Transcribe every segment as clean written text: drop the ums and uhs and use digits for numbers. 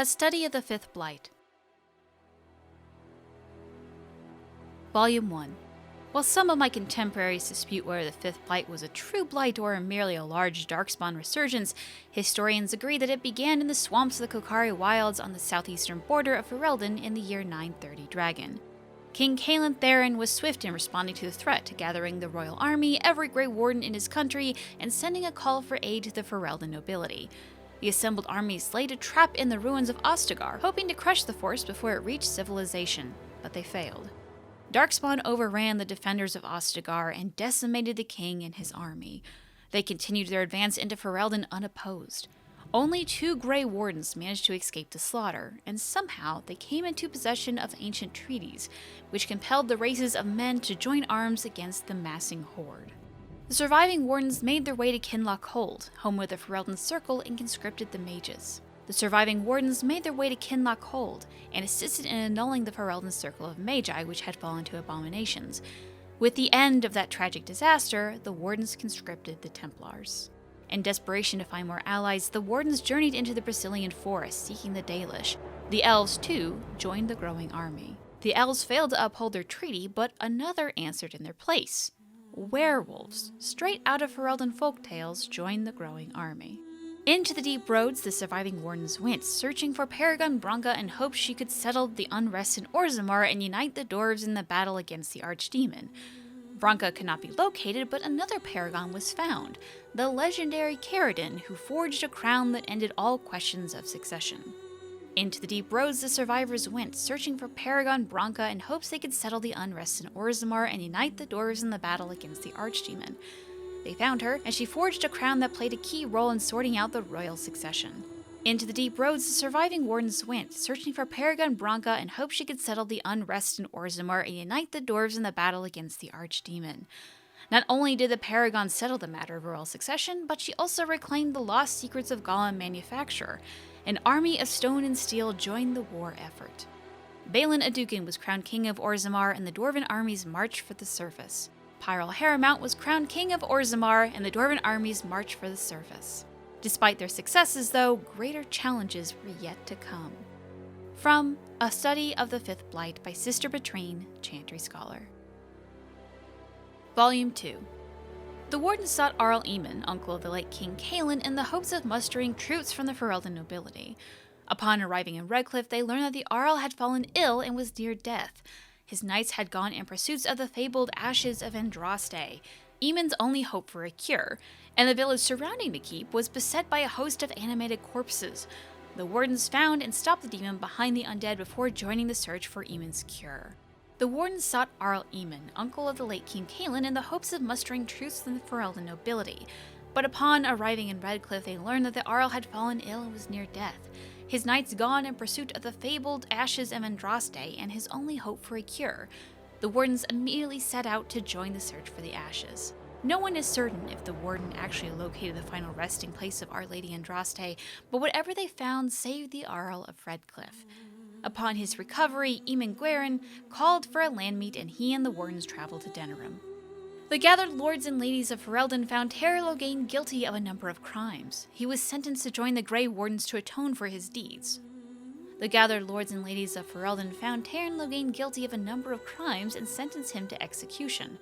A Study of the Fifth Blight. Volume 1. While some of my contemporaries dispute whether the Fifth Blight was a true blight or merely a large darkspawn resurgence, historians agree that it began in the swamps of the Kokari Wilds on the southeastern border of Ferelden in the year 930 Dragon. King Cailan Theron was swift in responding to the threat, gathering the royal army, every Grey Warden in his country, and sending a call for aid to the Ferelden nobility. The assembled armies laid a trap in the ruins of Ostagar, hoping to crush the force before it reached civilization, but they failed. Darkspawn overran the defenders of Ostagar and decimated the king and his army. They continued their advance into Ferelden unopposed. Only 2 Grey Wardens managed to escape the slaughter, and somehow they came into possession of ancient treaties, which compelled the races of men to join arms against the massing horde. The surviving Wardens made their way to Kinloch Hold, home of the Ferelden Circle, and conscripted the mages. The surviving Wardens made their way to Kinloch Hold, and assisted in annulling the Ferelden Circle of Magi, which had fallen to abominations. With the end of that tragic disaster, the Wardens conscripted the Templars. In desperation to find more allies, the Wardens journeyed into the Brazilian forest, seeking the Dalish. The Elves, too, joined the growing army. The Elves failed to uphold their treaty, but another answered in their place. Werewolves, straight out of Ferelden folktales, joined the growing army. Into the deep roads the surviving Wardens went, searching for Paragon Branca in hopes she could settle the unrest in Orzammar and unite the dwarves in the battle against the archdemon. Branca could not be located, but another paragon was found, the legendary Caradin, who forged a crown that ended all questions of succession. Into the deep roads the survivors went, searching for Paragon Branca in hopes they could settle the unrest in Orzammar and unite the dwarves in the battle against the archdemon. They found her, and she forged a crown that played a key role in sorting out the royal succession. Into the deep roads the surviving Wardens went, searching for Paragon Branca in hopes she could settle the unrest in Orzammar and unite the dwarves in the battle against the archdemon. Not only did the Paragon settle the matter of royal succession, but she also reclaimed the lost secrets of Golem manufacture. An army of stone and steel joined the war effort. Balin Adukin was crowned king of Orzammar, and the dwarven armies marched for the surface. Pyrrhal Haramount was crowned king of Orzammar, and the dwarven armies marched for the surface. Despite their successes, though, greater challenges were yet to come. From A Study of the Fifth Blight by Sister Betrine, Chantry Scholar. Volume 2. The Wardens sought Arl Eamon, uncle of the late King Cailan, in the hopes of mustering troops from the Ferelden nobility. Upon arriving in Redcliffe, they learned that the Arl had fallen ill and was near death. His knights had gone in pursuit of the fabled ashes of Andraste, Eamon's only hope for a cure, and the village surrounding the keep was beset by a host of animated corpses. The Wardens found and stopped the demon behind the undead before joining the search for Eamon's cure. The Wardens sought Arl Eamon, uncle of the late King Cailan, in the hopes of mustering troops from the Ferelden nobility, but upon arriving in Redcliffe they learned that the Arl had fallen ill and was near death, his knights gone in pursuit of the fabled ashes of Andraste and his only hope for a cure. The Wardens immediately set out to join the search for the ashes. No one is certain if the Warden actually located the final resting place of Our Lady Andraste, but whatever they found saved the Arl of Redcliffe. Upon his recovery, Eamon Guerin called for a land meet, and he and the Wardens traveled to Denerim. The gathered lords and ladies of Ferelden found Ter Loghain guilty of a number of crimes. He was sentenced to join the Grey Wardens to atone for his deeds. The gathered lords and ladies of Ferelden found Ter Loghain guilty of a number of crimes and sentenced him to execution.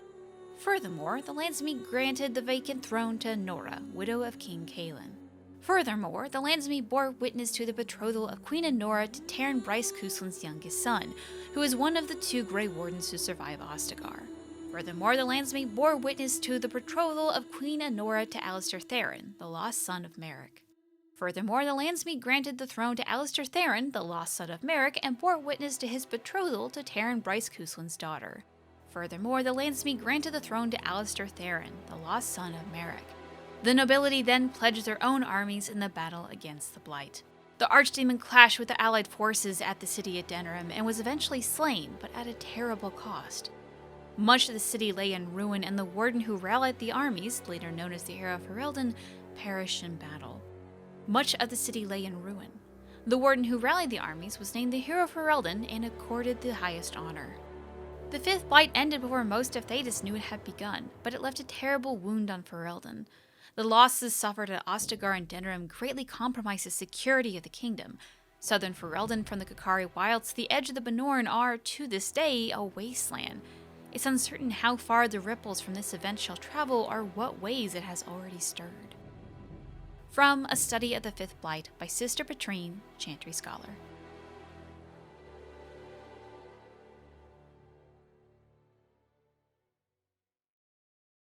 Furthermore, the Landsmeet granted the vacant throne to Nora, widow of King Cailan. Furthermore, the Landsmeet bore witness to the betrothal of Queen Anora to Tairn Bryce Cousland's youngest son, who is one of the 2 Grey Wardens who survive Ostagar. Furthermore, the Landsmeet bore witness to the betrothal of Queen Anora to Alistair Theron, the lost son of Merrick. Furthermore, the Landsmeet granted the throne to Alistair Theron, the lost son of Merrick, and bore witness to his betrothal to Tairn Bryce Cousland's daughter. Furthermore, the Landsmeet granted the throne to Alistair Theron, the lost son of Merrick. The nobility then pledged their own armies in the battle against the Blight. The archdemon clashed with the allied forces at the city of Denerim and was eventually slain, but at a terrible cost. Much of the city lay in ruin, and the warden who rallied the armies, later known as the Hero of Ferelden, perished in battle. Much of the city lay in ruin. The warden who rallied the armies was named the Hero of Ferelden and accorded the highest honor. The Fifth Blight ended before most of Thedas knew it had begun, but it left a terrible wound on Ferelden. The losses suffered at Ostagar and Denerim greatly compromised the security of the kingdom. Southern Ferelden from the Kokari Wilds to the edge of the Benorn are, to this day, a wasteland. It's uncertain how far the ripples from this event shall travel or what ways it has already stirred. From A Study of the Fifth Blight by Sister Petrine, Chantry Scholar.